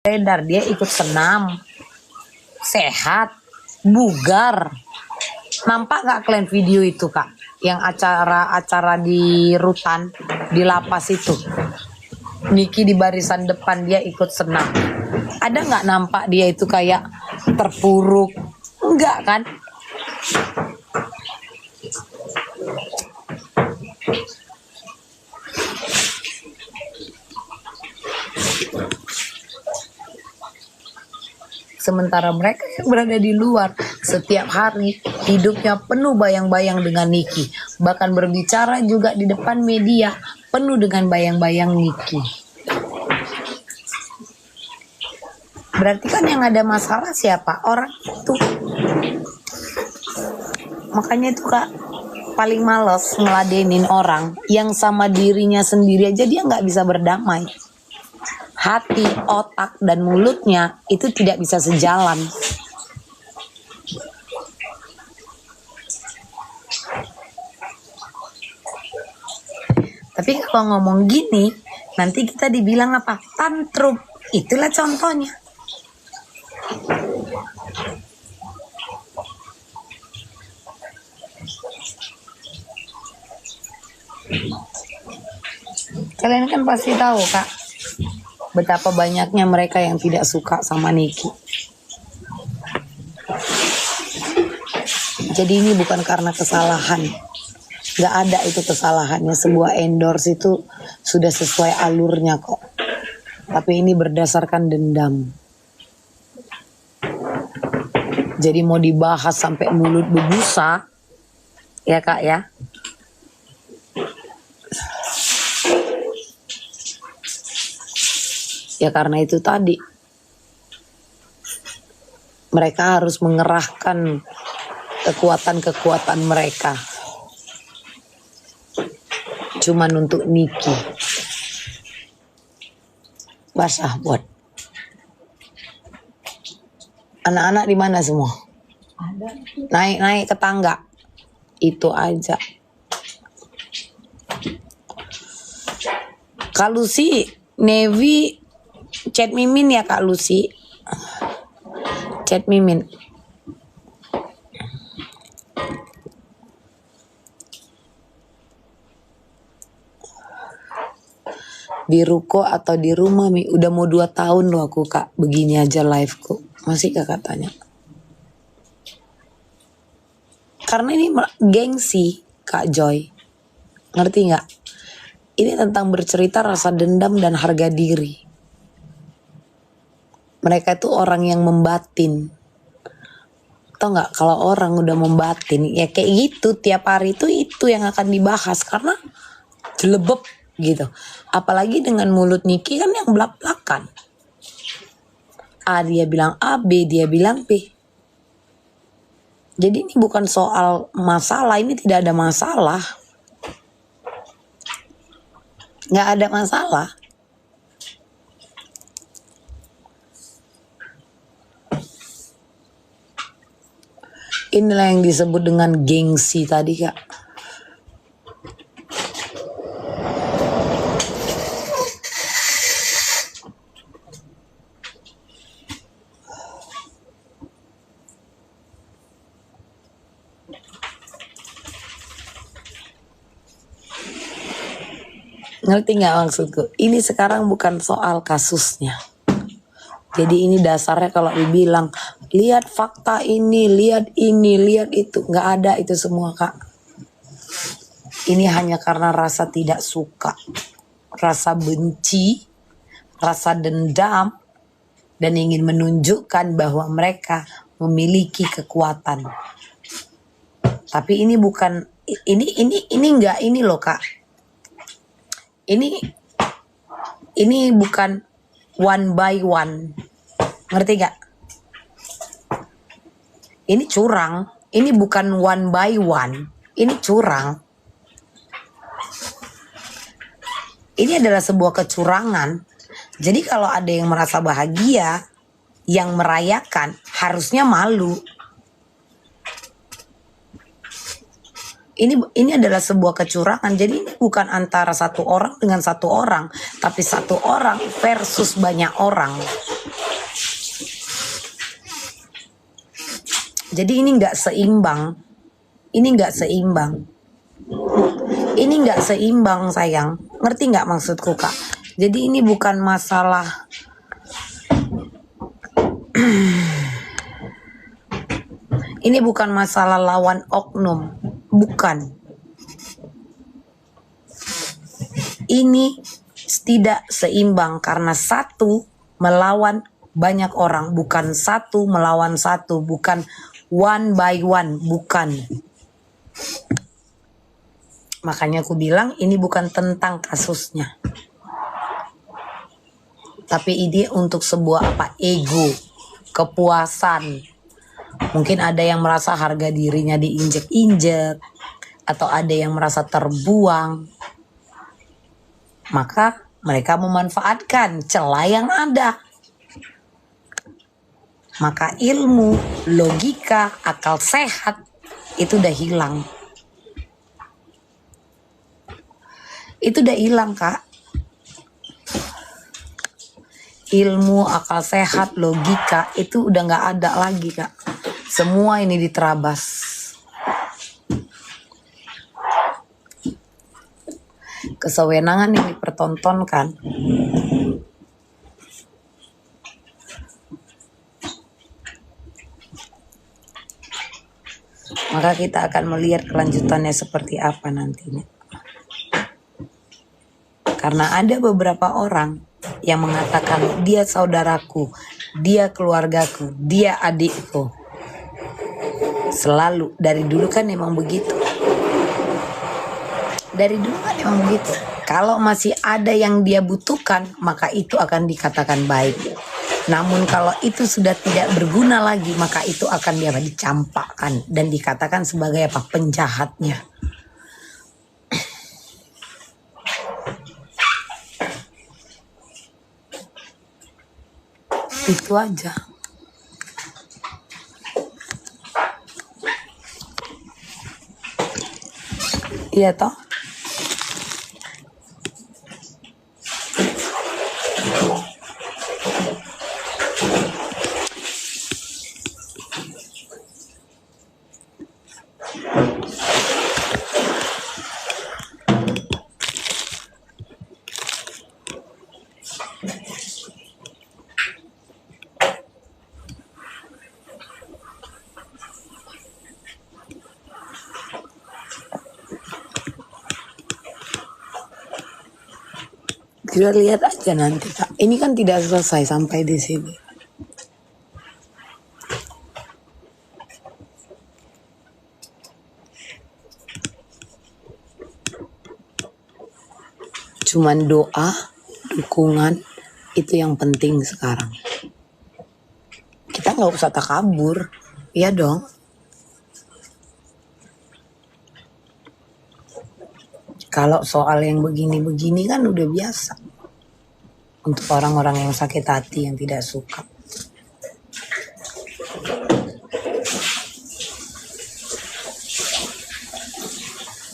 beredar dia ikut senam, sehat, bugar. Nampak gak kalian video itu kak? Yang acara-acara di rutan, di lapas itu. Niki di barisan depan dia ikut senam. Ada nggak nampak dia itu kayak terpuruk? Enggak kan? Sementara mereka yang berada di luar setiap hari hidupnya penuh bayang-bayang dengan Niki. Bahkan berbicara juga di depan media penuh dengan bayang-bayang Niki. Berarti kan yang ada masalah siapa? Orang itu. Makanya itu kak paling males ngeladenin orang yang sama dirinya sendiri aja dia nggak bisa berdamai. Hati, otak, dan mulutnya itu tidak bisa sejalan. Tapi kalau ngomong gini, nanti kita dibilang apa? Tantrum. Itulah contohnya. Kalian kan pasti tahu kak, betapa banyaknya mereka yang tidak suka sama Niki. Jadi ini bukan karena kesalahan. Gak ada itu kesalahannya. Sebuah endorse itu sudah sesuai alurnya kok. Tapi ini berdasarkan dendam. Jadi mau dibahas sampai mulut berbusa. Ya kak ya. Ya karena itu tadi. Mereka harus mengerahkan kekuatan-kekuatan mereka. Cuman untuk Niki. Basah buat. Anak-anak di mana semua? Naik-naik ke tangga. Itu aja. Kak Lucy, Nevi chat Mimin ya Kak Lucy. Chat Mimin. Di ruko atau di rumah Mi? Udah mau 2 tahun loh aku kak. Begini aja liveku. Masih kakak tanya. Karena ini gengsi Kak Joy. Ngerti gak? Ini tentang bercerita rasa dendam dan harga diri. Mereka itu orang yang membatin. Tau gak? Kalau orang udah membatin ya kayak gitu. Tiap hari itu yang akan dibahas. Karena jelebep gitu. Apalagi dengan mulut Niki kan yang belak-belakan. A dia bilang A, B dia bilang B. Jadi ini bukan soal masalah, ini tidak ada masalah. Gak ada masalah. Inilah yang disebut dengan gengsi tadi kak. Ngerti gak maksudku? Ini sekarang bukan soal kasusnya. Jadi ini dasarnya kalau dibilang lihat fakta ini, lihat itu. Gak ada itu semua kak. Ini hanya karena rasa tidak suka, rasa benci, rasa dendam, dan ingin menunjukkan bahwa mereka memiliki kekuatan. Tapi ini bukan, ini enggak ini loh kak. Ini bukan one by one. Ngerti gak? Ini curang. Ini bukan one by one. Ini curang. Ini adalah sebuah kecurangan. Jadi kalau ada yang merasa bahagia, yang merayakan, harusnya malu. Ini adalah sebuah kecurangan. Jadi ini bukan antara satu orang dengan satu orang, tapi satu orang versus banyak orang. Jadi ini nggak seimbang. Ini nggak seimbang. Ini nggak seimbang sayang. Ngerti nggak maksudku kak? Jadi ini bukan masalah ini bukan masalah lawan oknum. Bukan. Ini tidak seimbang karena satu melawan banyak orang, bukan satu melawan satu, bukan one by one, bukan. Makanya aku bilang ini bukan tentang kasusnya, tapi ini untuk sebuah ego, kepuasan. Mungkin ada yang merasa harga dirinya diinjek-injek, atau ada yang merasa terbuang. Maka mereka memanfaatkan celah yang ada. Maka ilmu, logika, akal sehat itu udah hilang. Itu udah hilang kak. Ilmu, akal sehat, logika itu udah gak ada lagi kak. Semua ini diterabas. Kesewenangan yang dipertontonkan. Maka kita akan melihat kelanjutannya seperti apa nantinya. Karena ada beberapa orang yang mengatakan dia saudaraku, dia keluargaku, dia adikku. Selalu, dari dulu kan emang begitu. Dari dulu kan emang begitu. Kalau masih ada yang dia butuhkan, maka itu akan dikatakan baik. Namun kalau itu sudah tidak berguna lagi, maka itu akan dia dicampakkan dan dikatakan sebagai apa? Penjahatnya. Itu aja. Iya toh? Kita lihat aja nanti kak. Ini kan tidak selesai sampai di sini. Cuman doa, dukungan itu yang penting sekarang. Kita nggak usah takabur, iya dong. Kalau soal yang begini-begini kan udah biasa. Untuk orang-orang yang sakit hati, yang tidak suka.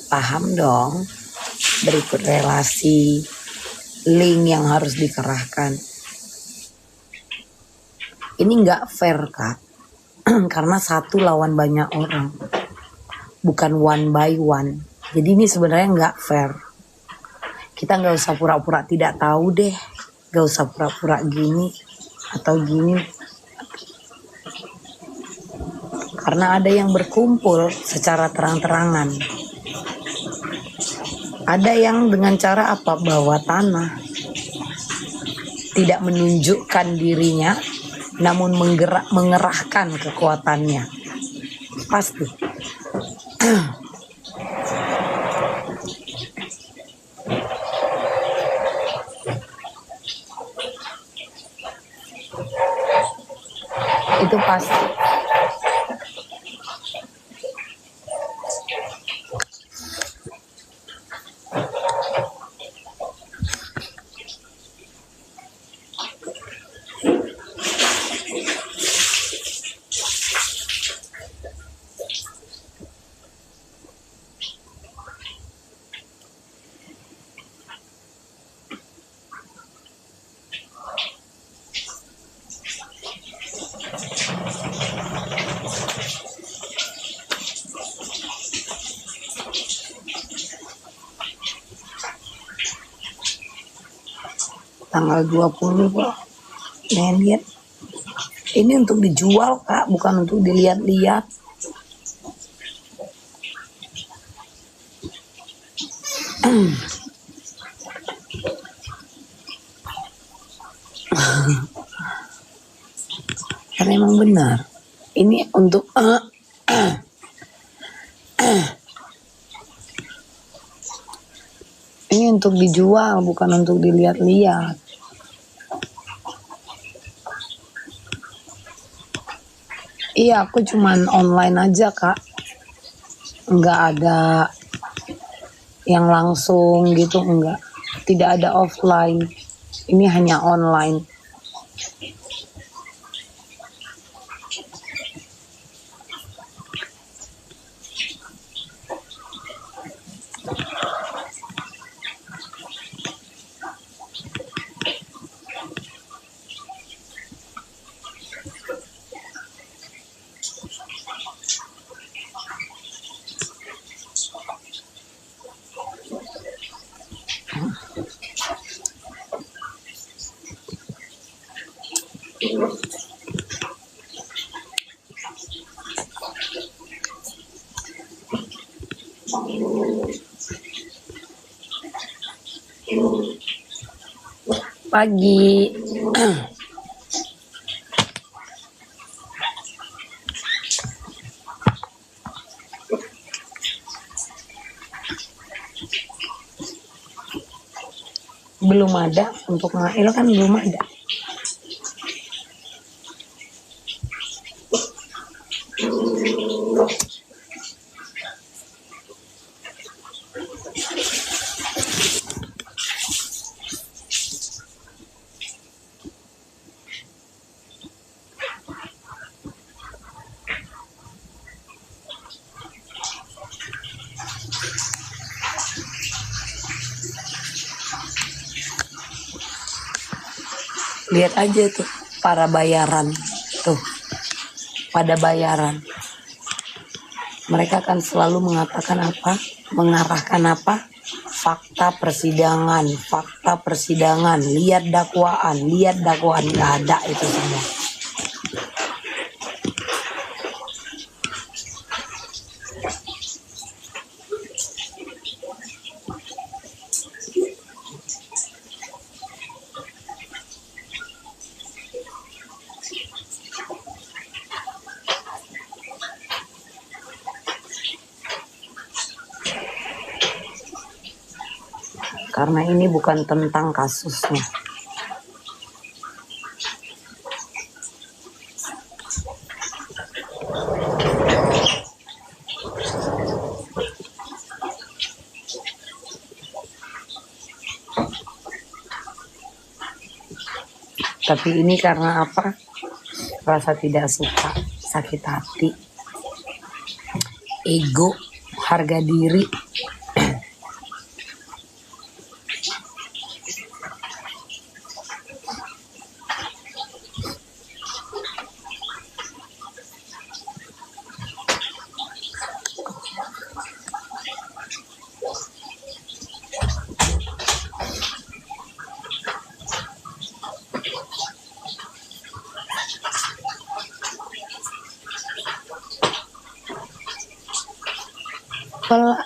Paham dong, berikut relasi, link yang harus dikerahkan. Ini nggak fair kak, karena satu lawan banyak orang, bukan one by one. Jadi ini sebenarnya nggak fair. Kita nggak usah pura-pura tidak tahu deh, nggak usah pura-pura gini atau gini. Karena ada yang berkumpul secara terang-terangan. Ada yang dengan cara apa? Bawa tanah. Tidak menunjukkan dirinya, namun mengerahkan kekuatannya. Pasti. Itu pasti. tanggal 20 kok. Nih lihat. Ini untuk dijual Kak, bukan untuk dilihat-lihat. Karena emang benar. Ini untuk ini untuk dijual, bukan untuk dilihat-lihat. Iya, aku cuman online aja Kak. Nggak ada yang langsung gitu, enggak. Tidak ada offline. Ini hanya online. Pagi. Belum ada untuk Mail kan belum ada. Lihat aja tuh para bayaran tuh, pada bayaran. Mereka akan selalu mengatakan apa? Mengarahkan apa? Fakta persidangan, fakta persidangan. Lihat dakwaan, nggak ada itu semua. Karena ini bukan tentang kasusnya. Tapi ini karena apa? Rasa tidak suka, sakit hati, ego, harga diri.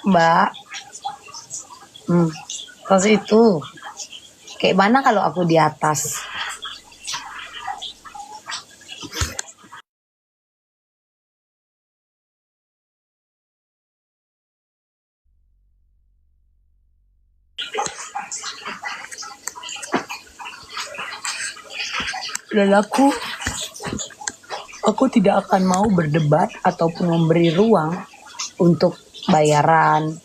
Mbak, terus itu kayak mana kalau aku di atas? Dan aku tidak akan mau berdebat ataupun memberi ruang untuk bayaran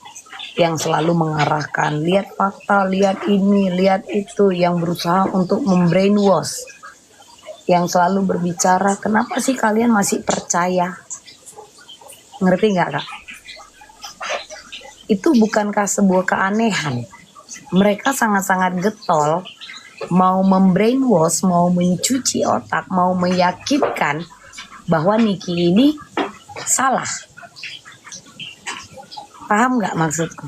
yang selalu mengarahkan, lihat fakta, lihat ini, lihat itu, yang berusaha untuk membrainwash, yang selalu berbicara, kenapa sih kalian masih percaya? Ngerti nggak Kak? Itu bukankah sebuah keanehan? Mereka sangat-sangat getol, mau membrainwash, mau mencuci otak, mau meyakinkan bahwa Niki ini salah. Paham nggak maksudku?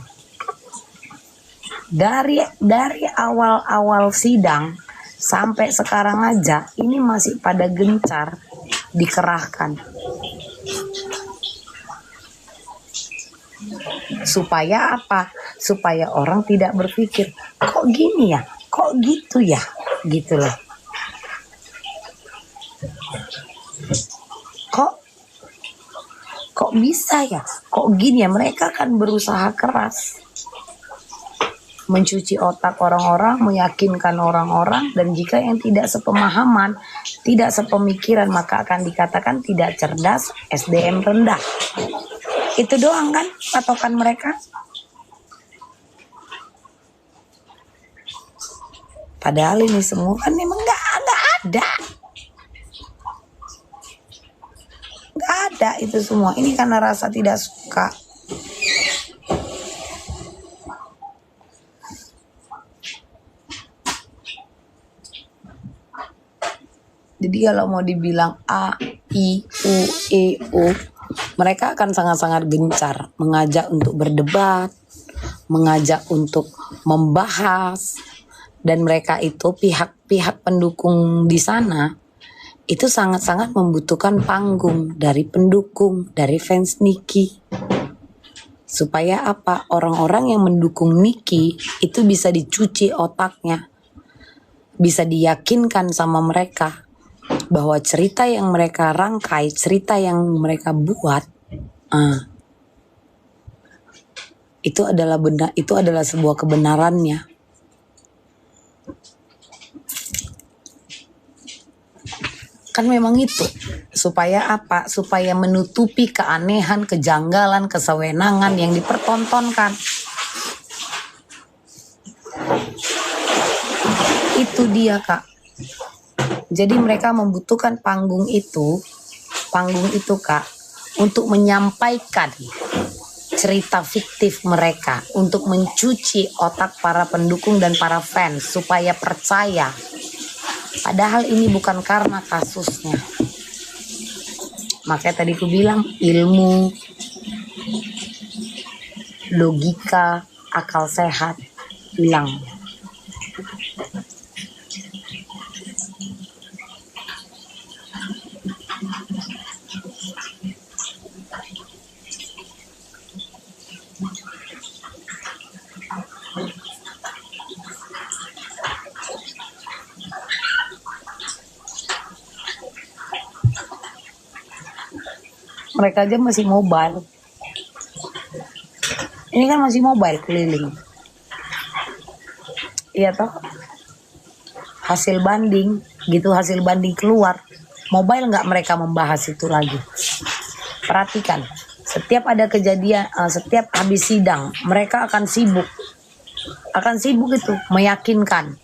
Dari awal-awal sidang Sampai sekarang aja ini masih pada gencar dikerahkan. Supaya apa? Supaya orang tidak berpikir, kok gini ya? Kok gitu ya? Gitu loh. Kok bisa ya? Kok gini ya? Mereka kan berusaha keras mencuci otak orang-orang, meyakinkan orang-orang, dan jika yang tidak sepemahaman, tidak sepemikiran, maka akan dikatakan tidak cerdas, SDM rendah. Itu doang kan patokan mereka. Padahal ini semua kan memang nggak ada. Nggak ada itu semua. Ini karena rasa tidak suka. Jadi kalau mau dibilang A, I, U, E, U, mereka akan sangat-sangat gencar mengajak untuk berdebat, mengajak untuk membahas, dan mereka itu pihak-pihak pendukung di sana itu sangat-sangat membutuhkan panggung dari pendukung, dari fans Nicky. Supaya apa? Orang-orang yang mendukung Nicky itu bisa dicuci otaknya, bisa diyakinkan sama mereka bahwa cerita yang mereka rangkai, cerita yang mereka buat, itu adalah benar, itu adalah sebuah kebenarannya. Kan memang itu supaya apa? Supaya menutupi keanehan, kejanggalan, kesewenangan yang dipertontonkan. Itu dia, Kak. Jadi mereka membutuhkan panggung itu Kak, untuk menyampaikan cerita fiktif mereka, untuk mencuci otak para pendukung dan para fans supaya percaya. Padahal ini bukan karena kasusnya. Makanya tadi aku bilang ilmu, logika, akal sehat hilang. Mereka aja masih mobile. Ini kan masih mobile keliling. Iya toh? Hasil banding keluar. Mobile nggak mereka membahas itu lagi. Perhatikan, setiap ada kejadian, setiap habis sidang, mereka akan sibuk itu meyakinkan.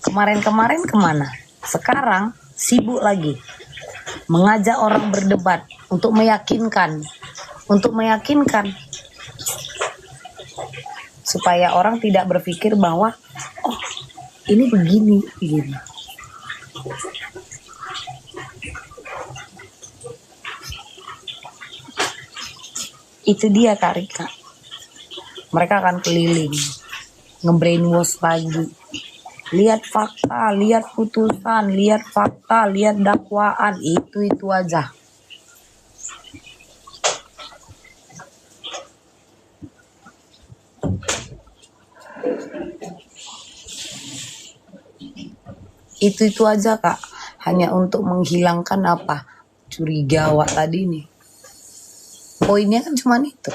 Kemarin kemana? Sekarang sibuk lagi mengajak orang berdebat untuk meyakinkan supaya orang tidak berpikir bahwa oh ini begini. Itu dia Kak Rika. Mereka akan keliling nge-brainwash lagi. Lihat fakta, lihat putusan, lihat fakta, lihat dakwaan, itu aja. Itu aja Kak, hanya untuk menghilangkan apa? Curiga tadi nih. Poinnya kan cuma itu.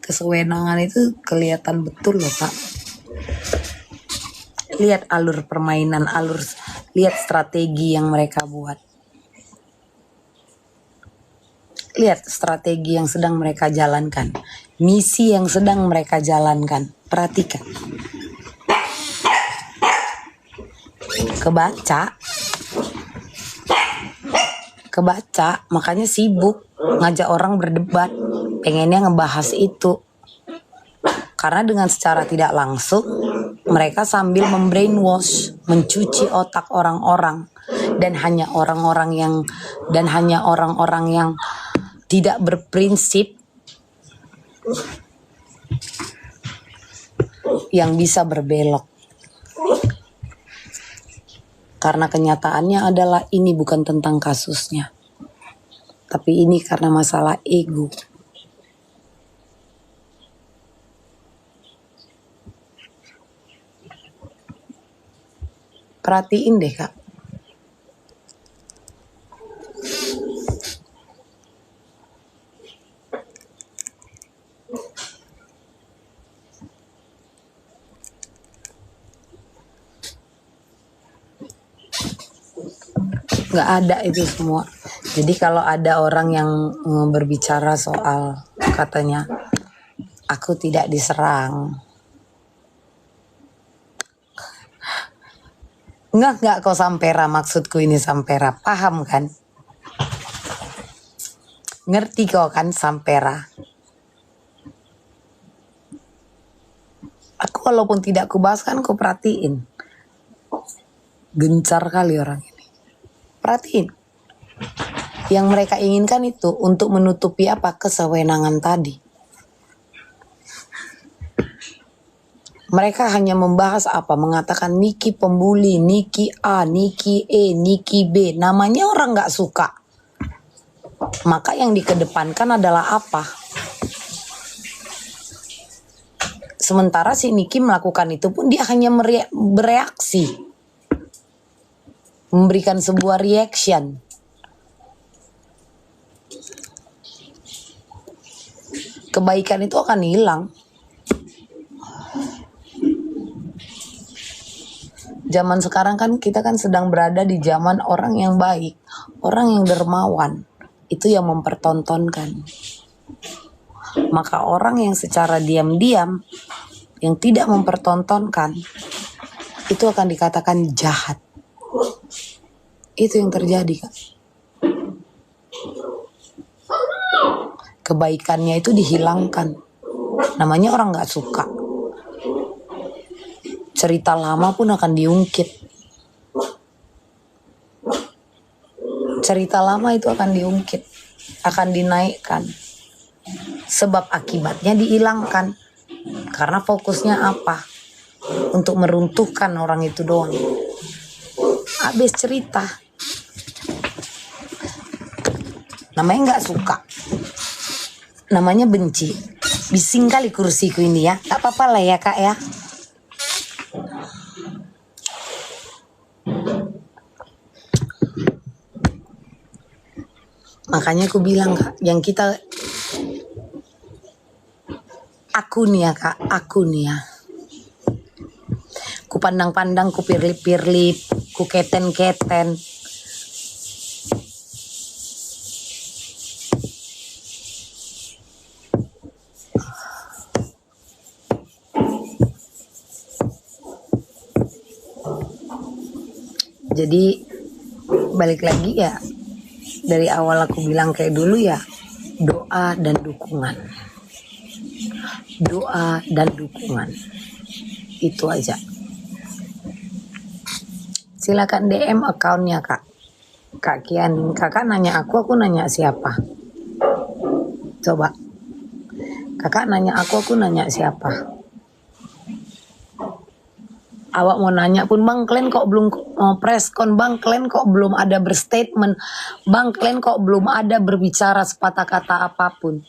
Kesewenangan itu kelihatan betul loh Kak. Lihat alur permainan, lihat strategi yang mereka buat. Lihat strategi yang sedang mereka jalankan, misi yang sedang mereka jalankan. Perhatikan. Kebaca, makanya sibuk ngajak orang berdebat, pengennya ngebahas itu. Karena dengan secara tidak langsung mereka sambil membrainwash, mencuci otak orang-orang, dan hanya orang-orang yang tidak berprinsip yang bisa berbelok. Karena kenyataannya adalah ini bukan tentang kasusnya, tapi ini karena masalah ego. Perhatiin deh Kak. Nggak ada itu semua. Jadi kalau ada orang yang berbicara soal katanya aku tidak diserang, enggak kok Sampera, maksudku ini Sampera, paham kan? Ngerti kok kan Sampera? Aku walaupun tidak kubahas kan ku perhatiin. Gencar kali orang ini. Perhatiin. Yang mereka inginkan itu untuk menutupi apa? Kesewenangan tadi. Mereka hanya membahas apa? Mengatakan Niki pembuli, Niki A, Niki E, Niki B. Namanya orang gak suka. Maka yang dikedepankan adalah apa? Sementara si Niki melakukan itu pun dia hanya bereaksi. Memberikan sebuah reaction. Kebaikan itu akan hilang. Zaman sekarang kan kita kan sedang berada di zaman orang yang baik, orang yang dermawan. Itu yang mempertontonkan. Maka orang yang secara diam-diam, yang tidak mempertontonkan, itu akan dikatakan jahat. Itu yang terjadi Kak. Kebaikannya itu dihilangkan. Namanya orang gak suka. Cerita lama pun akan diungkit. Cerita lama itu akan diungkit, akan dinaikkan. Sebab akibatnya dihilangkan. Karena fokusnya apa? Untuk meruntuhkan orang itu doang. Habis cerita. Namanya gak suka. Namanya benci. Bising kali kursiku ini ya. Tak apa-apa lah ya Kak ya. Makanya aku bilang Kak, yang kita, aku nih ya Kak, aku nih ya. Ku pandang-pandang, ku pirlip-pirlip, ku keten-keten. Jadi balik lagi ya, dari awal aku bilang kayak dulu ya, doa dan dukungan. Doa dan dukungan. Itu aja. Silakan DM accountnya Kak. Kak Kian, Kakak nanya aku nanya siapa? Coba. Kakak nanya aku nanya siapa? Awak mau nanya pun Bang, kalian kok belum preskon Bang, kalian kok belum ada berstatement Bang, kalian kok belum ada berbicara sepatah kata apapun.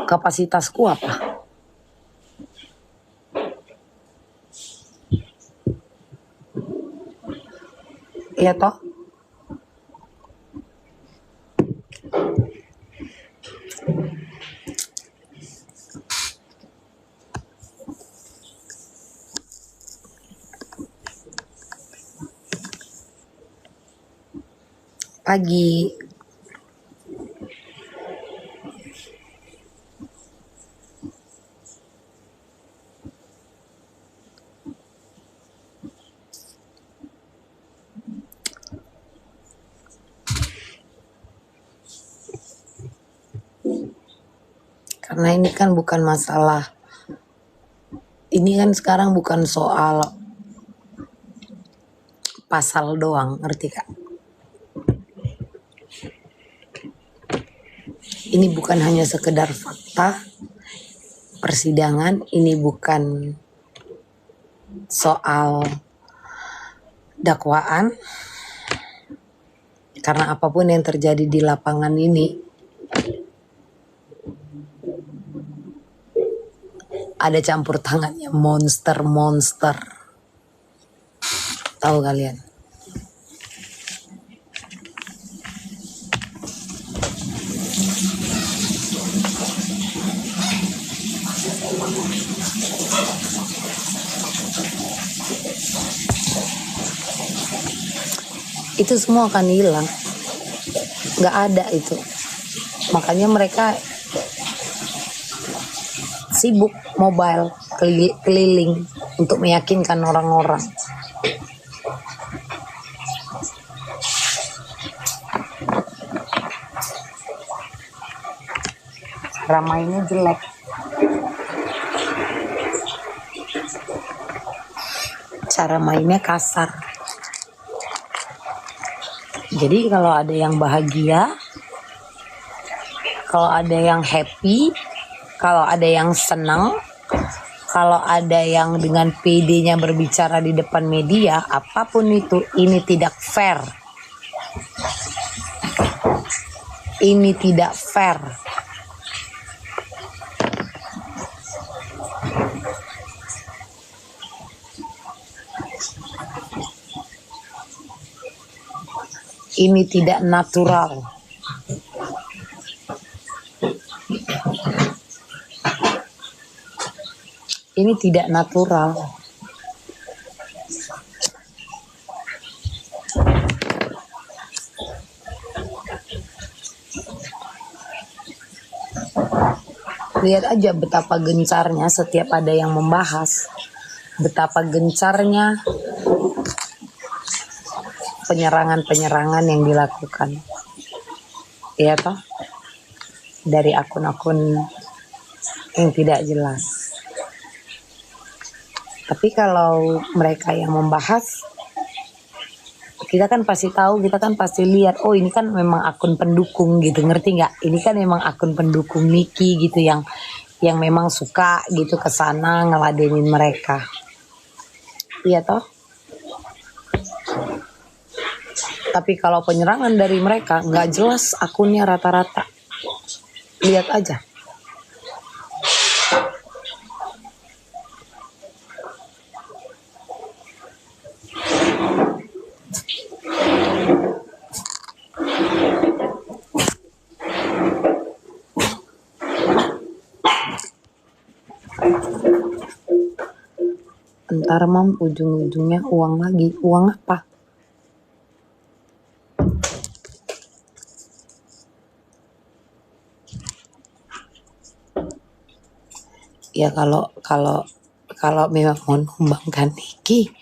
Kapasitasku apa? Iya toh? Pagi. Karena ini kan bukan masalah Ini kan sekarang bukan soal pasal doang, ngerti Kak? Ini bukan hanya sekedar fakta persidangan, ini bukan soal dakwaan, karena apapun yang terjadi di lapangan ini ada campur tangannya monster. Tahu kalian? Itu semua akan hilang. Nggak ada itu. Makanya mereka sibuk mobile keliling untuk meyakinkan orang-orang. Cara mainnya jelek. Cara mainnya kasar. Jadi kalau ada yang bahagia, kalau ada yang happy, kalau ada yang senang, kalau ada yang dengan PD-nya berbicara di depan media, apapun itu, ini tidak fair. Ini tidak fair. Ini tidak natural. Ini tidak natural. Lihat aja betapa gencarnya setiap ada yang membahas. Betapa gencarnya penyerangan-penyerangan yang dilakukan. Iya toh? Dari akun-akun yang tidak jelas. Tapi kalau mereka yang membahas, kita kan pasti tahu, kita kan pasti lihat, oh ini kan memang akun pendukung gitu, ngerti nggak? Ini kan memang akun pendukung Niki gitu yang memang suka gitu ke sana ngeladenin mereka. Iya toh? Tapi kalau penyerangan dari mereka nggak jelas akunnya rata-rata. Lihat aja. Entar mam ujung-ujungnya uang lagi. Uang apa? Ya kalau memang mau numbangkan Niki,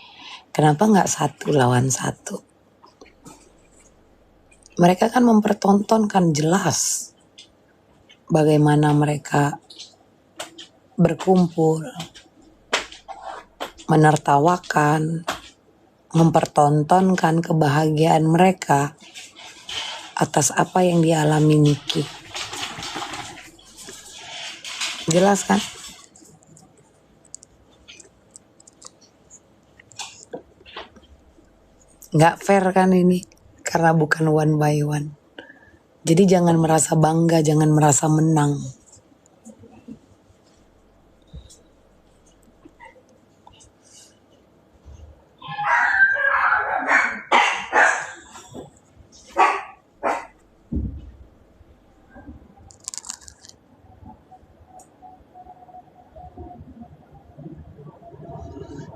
kenapa nggak 1 lawan 1? Mereka kan mempertontonkan jelas bagaimana mereka berkumpul, menertawakan, mempertontonkan kebahagiaan mereka atas apa yang dialami Niki. Jelas kan? Nggak fair kan ini? Karena bukan one by one. Jadi jangan merasa bangga, jangan merasa menang.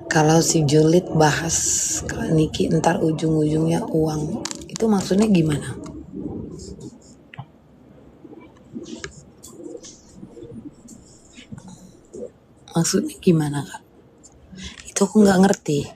Kalau si Julid bahas ke Niki entar ujung-ujungnya uang, itu maksudnya gimana? Maksudnya gimana Kak? Itu aku nggak ngerti.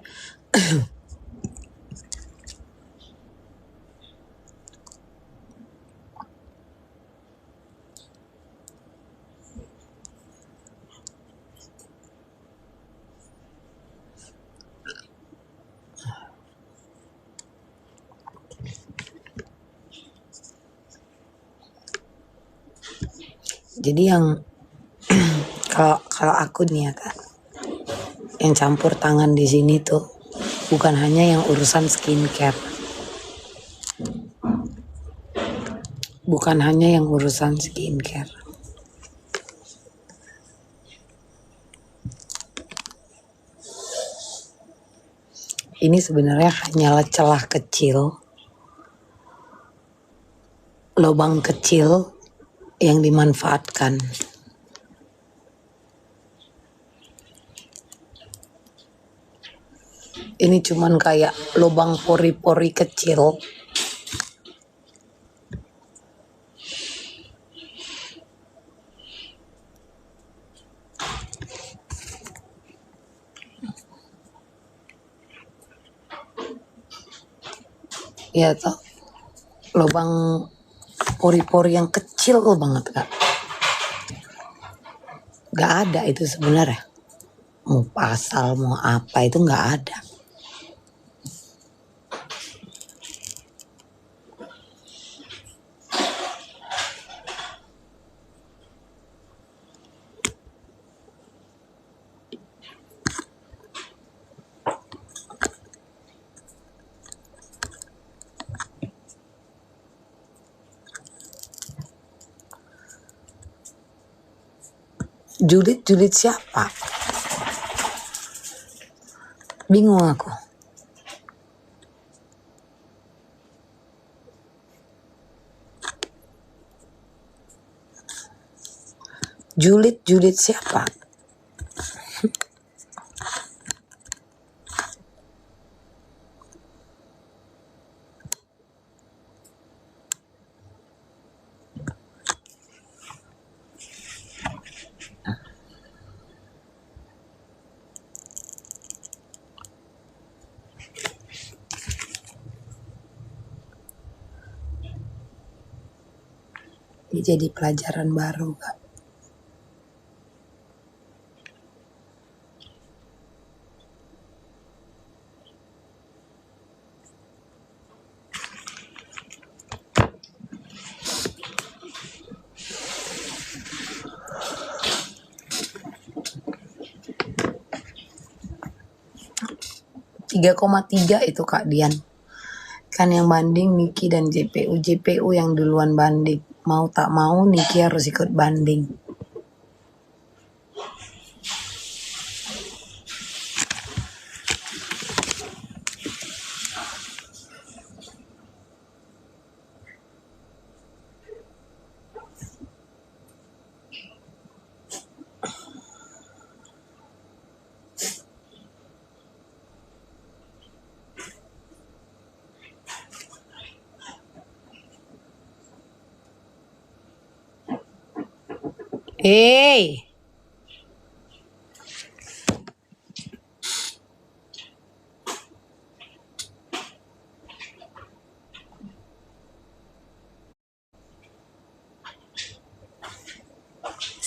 Jadi yang kalau aku nih ya Kak, yang campur tangan di sini tuh bukan hanya yang urusan skincare, bukan hanya yang urusan skincare. Ini sebenarnya hanyalah celah kecil, lubang kecil yang dimanfaatkan. Ini cuman kayak lubang pori-pori kecil. Ya toh, lubang pori-pori yang kecil banget Kak. Gak ada itu sebenarnya. Mau pasal, mau apa itu gak ada. Julid siapa? Bingung aku. Julid siapa? Ini jadi pelajaran baru Kak. .3 itu Kak Dian. Kan yang banding Niki dan JPU. JPU yang duluan banding. Mau tak mau Niki harus ikut banding.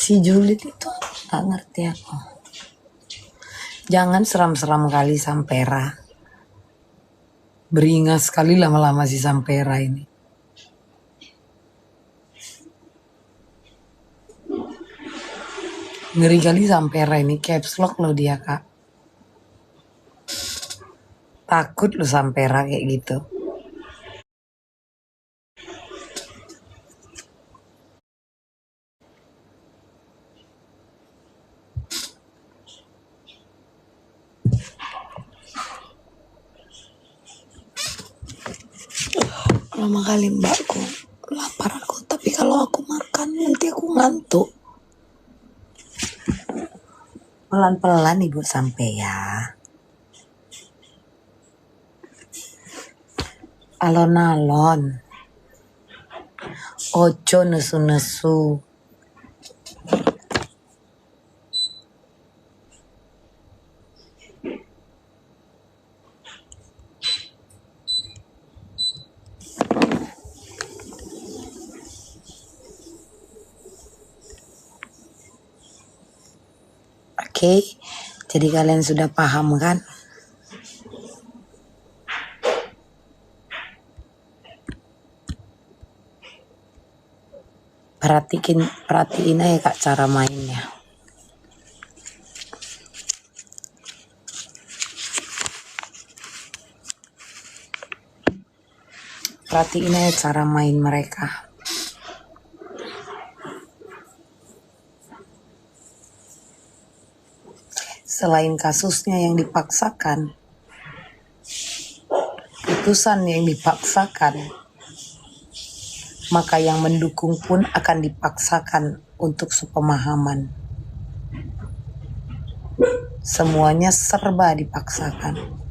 Si Julid itu gak ngerti aku. Jangan seram-seram kali Sampera. Beringas sekali lama-lama si Sampera ini. Ngeri kali Sampera ini, caps lock loh dia Kak. Takut lo Sampera kayak gitu. Lama kali mbakku, lapar aku. Tapi kalau aku makan nanti aku ngantuk. Pelan-pelan ibu sampai ya. Alon-alon. Ojo nesu-nesu. Oke, jadi kalian sudah paham kan? Perhatiin aja Kak cara mainnya. Perhatiin aja cara main mereka. Selain kasusnya yang dipaksakan, putusan yang dipaksakan, maka yang mendukung pun akan dipaksakan untuk sepemahaman. Semuanya serba dipaksakan.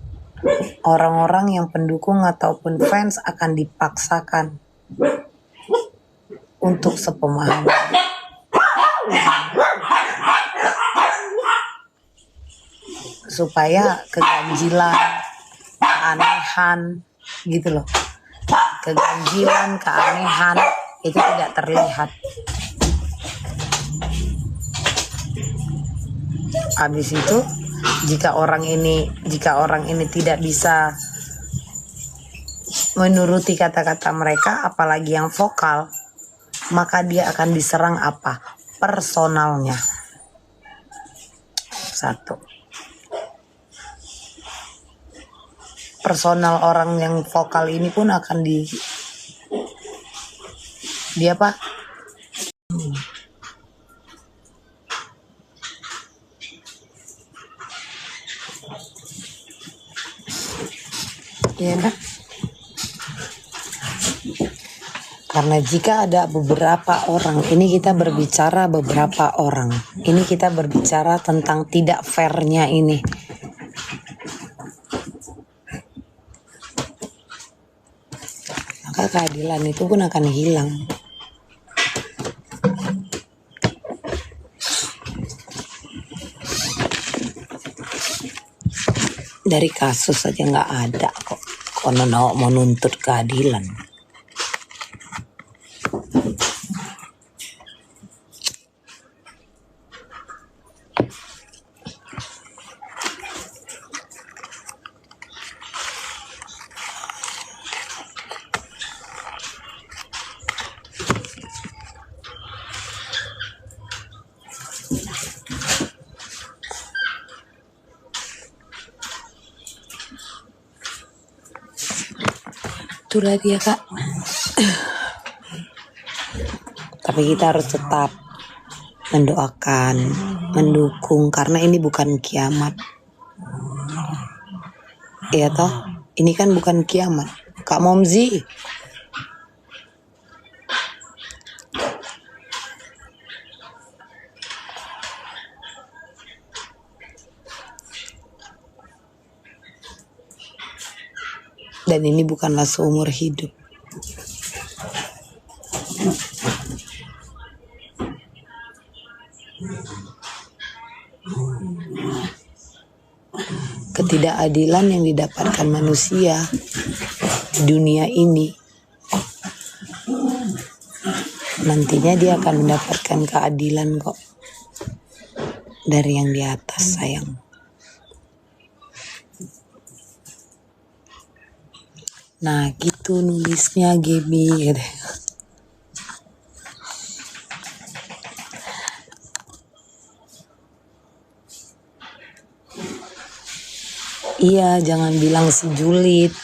Orang-orang yang pendukung ataupun fans akan dipaksakan untuk sepemahaman. Supaya keganjilan, keanehan gitu loh. Keganjilan, keanehan itu tidak terlihat. Habis itu jika orang ini tidak bisa menuruti kata-kata mereka, apalagi yang vokal, maka dia akan diserang apa? Personalnya. Satu. Personal orang yang vokal ini pun akan dia apa? Iya kan? Karena jika ada beberapa orang, ini kita berbicara beberapa orang. Ini kita berbicara tentang tidak fairnya ini. Maka keadilan itu pun akan hilang. Dari kasus saja nggak ada kok. Konon mau nuntut keadilan. Itulah dia Kak. Tapi kita harus tetap mendoakan, mendukung, karena ini bukan kiamat. Iya toh, ini kan bukan kiamat. Kak Momzi, dan ini bukanlah seumur hidup. Ketidakadilan yang didapatkan manusia di dunia ini, nantinya dia akan mendapatkan keadilan kok dari yang di atas, sayang. Nah gitu nulisnya Gaby gitu. Iya, jangan bilang si julid.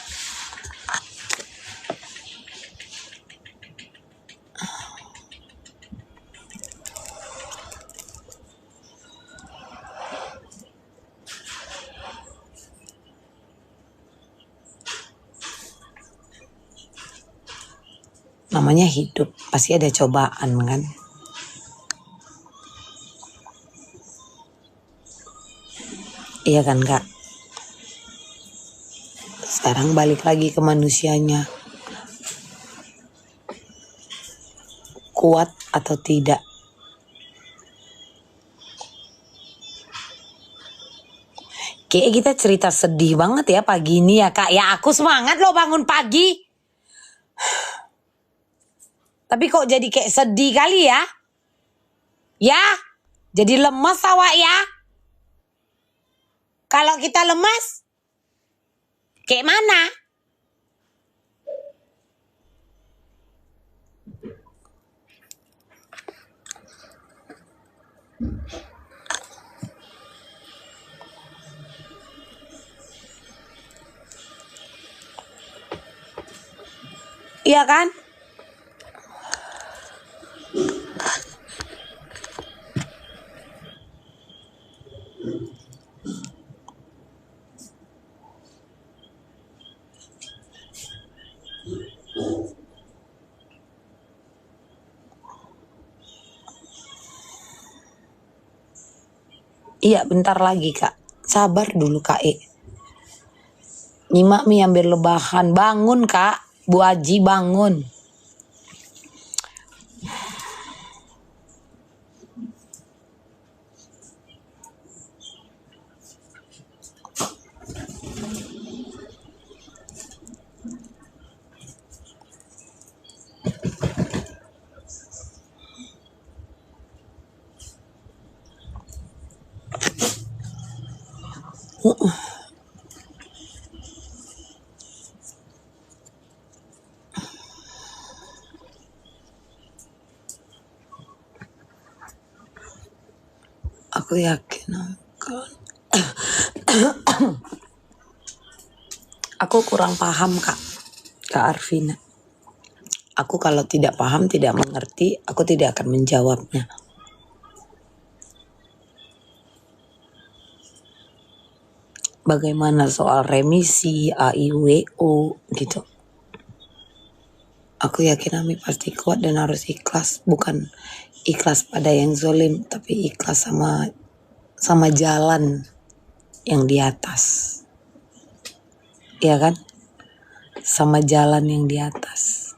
Namanya hidup, pasti ada cobaan kan. Iya kan Kak. Sekarang balik lagi ke manusianya. Kuat atau tidak. Kayak kita cerita sedih banget ya pagi ini ya Kak. Ya aku semangat loh bangun pagi. Tapi kok jadi kayak sedih kali ya? Ya, jadi lemes awak ya. Kalau kita lemes, kayak mana? Iya kan? Iya, bentar lagi Kak. Sabar dulu Kak E. Nyimak mi ambil lebahan. Bangun Kak. Bu Aji bangun. Aku yakin akan. Aku kurang paham Kak Arvina. Aku kalau tidak paham, tidak mengerti, aku tidak akan menjawabnya. Bagaimana soal remisi, AIWO gitu. Aku yakin Ami pasti kuat dan harus ikhlas. Bukan ikhlas pada yang zolim, tapi ikhlas sama jalan yang di atas. Iya kan? Sama jalan yang di atas.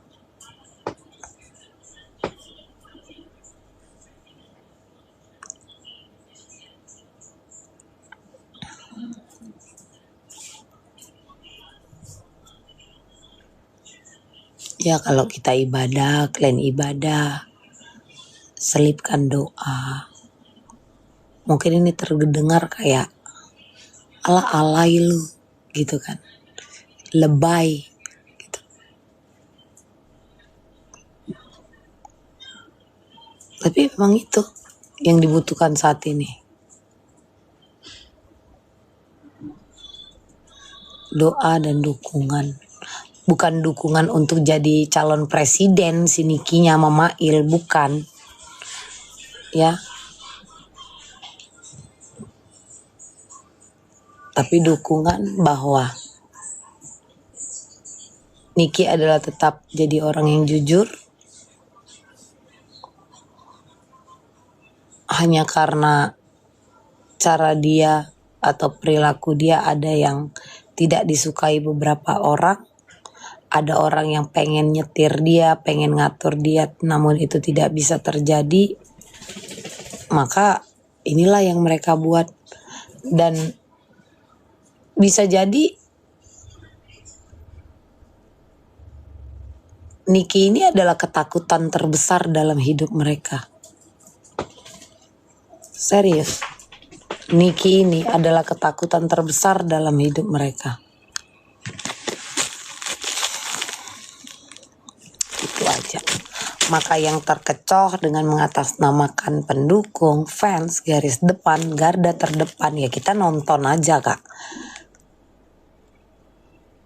Ya kalau kita ibadah, kalian ibadah, selipkan doa. Mungkin ini terdengar kayak ala-alay lu gitu kan. Lebay gitu. Tapi memang itu yang dibutuhkan saat ini. Doa dan dukungan. Bukan dukungan untuk jadi calon presiden si Nikinya sama Mail, bukan. Ya. Tapi dukungan bahwa Niki adalah tetap jadi orang yang jujur. Hanya karena cara dia atau perilaku dia ada yang tidak disukai beberapa orang. Ada orang yang pengen nyetir dia, pengen ngatur dia, namun itu tidak bisa terjadi. Maka inilah yang mereka buat. Dan bisa jadi Niki ini adalah ketakutan terbesar dalam hidup mereka. Serius. Niki ini adalah ketakutan terbesar dalam hidup mereka. Itu aja. Maka yang terkecoh dengan mengatasnamakan pendukung, fans, garis depan, garda terdepan, ya kita nonton aja Kak.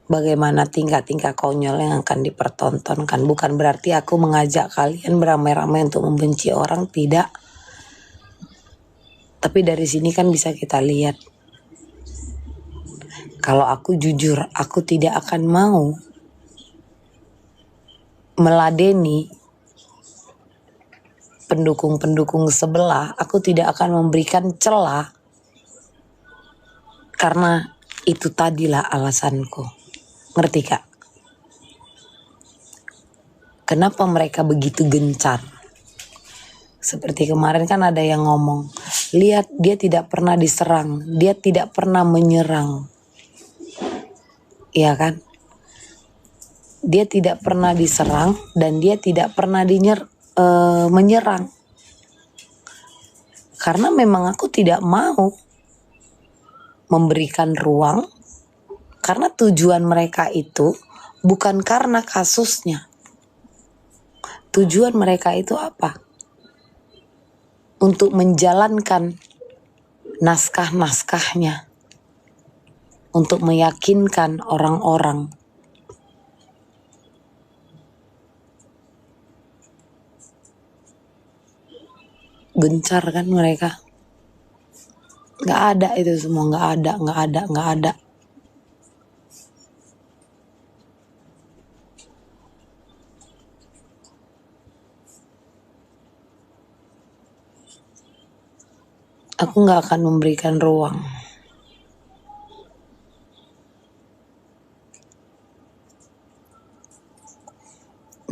Bagaimana tingkah-tingkah konyol yang akan dipertontonkan. Bukan berarti aku mengajak kalian beramai-ramai untuk membenci orang, tidak. Tapi dari sini kan bisa kita lihat. Kalau aku jujur, aku tidak akan mau meladeni pendukung-pendukung sebelah. Aku tidak akan memberikan celah. Karena itu tadilah alasanku. Ngerti Kak? Kenapa mereka begitu gencar? Seperti kemarin kan ada yang ngomong, lihat dia tidak pernah diserang, dia tidak pernah menyerang. Iya kan? Dia tidak pernah diserang dan dia tidak pernah menyerang. Karena memang aku tidak mau memberikan ruang, karena tujuan mereka itu bukan karena kasusnya. Tujuan mereka itu apa? Untuk menjalankan naskah-naskahnya. Untuk meyakinkan orang-orang. gencar kan mereka. Nggak ada itu semua, nggak ada. Aku nggak akan memberikan ruang.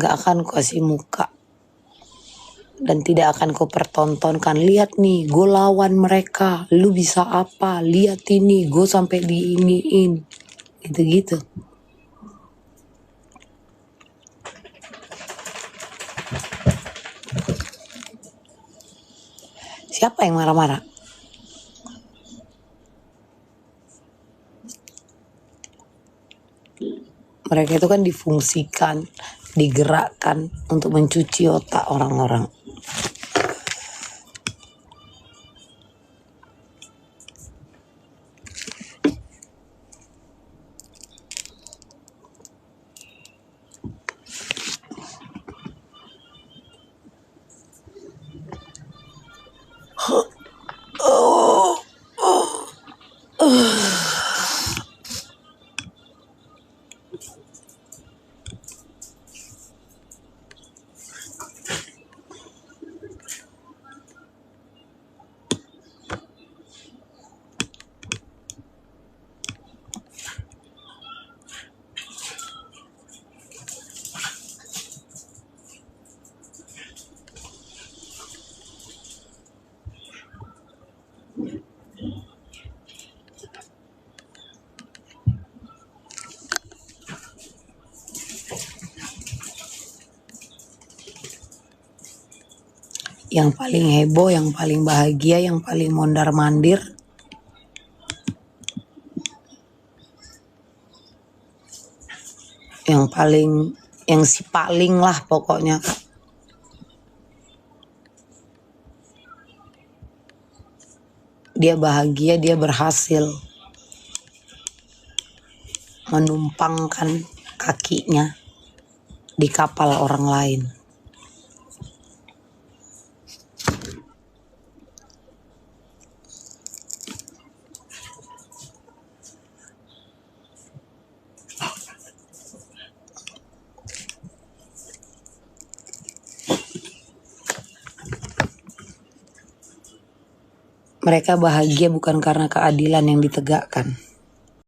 Nggak akan kasih muka. Dan tidak akan kau pertontonkan. Lihat nih, gue lawan mereka. Lu bisa apa? Lihat ini, gue sampai diiniin. Gitu-gitu. Siapa yang marah-marah? Mereka itu kan difungsikan, digerakkan untuk mencuci otak orang-orang. Yang paling heboh, yang paling bahagia, yang paling mondar-mandir, yang si paling lah pokoknya. Dia bahagia, dia berhasil menumpangkan kakinya di kapal orang lain. Mereka bahagia bukan karena keadilan yang ditegakkan.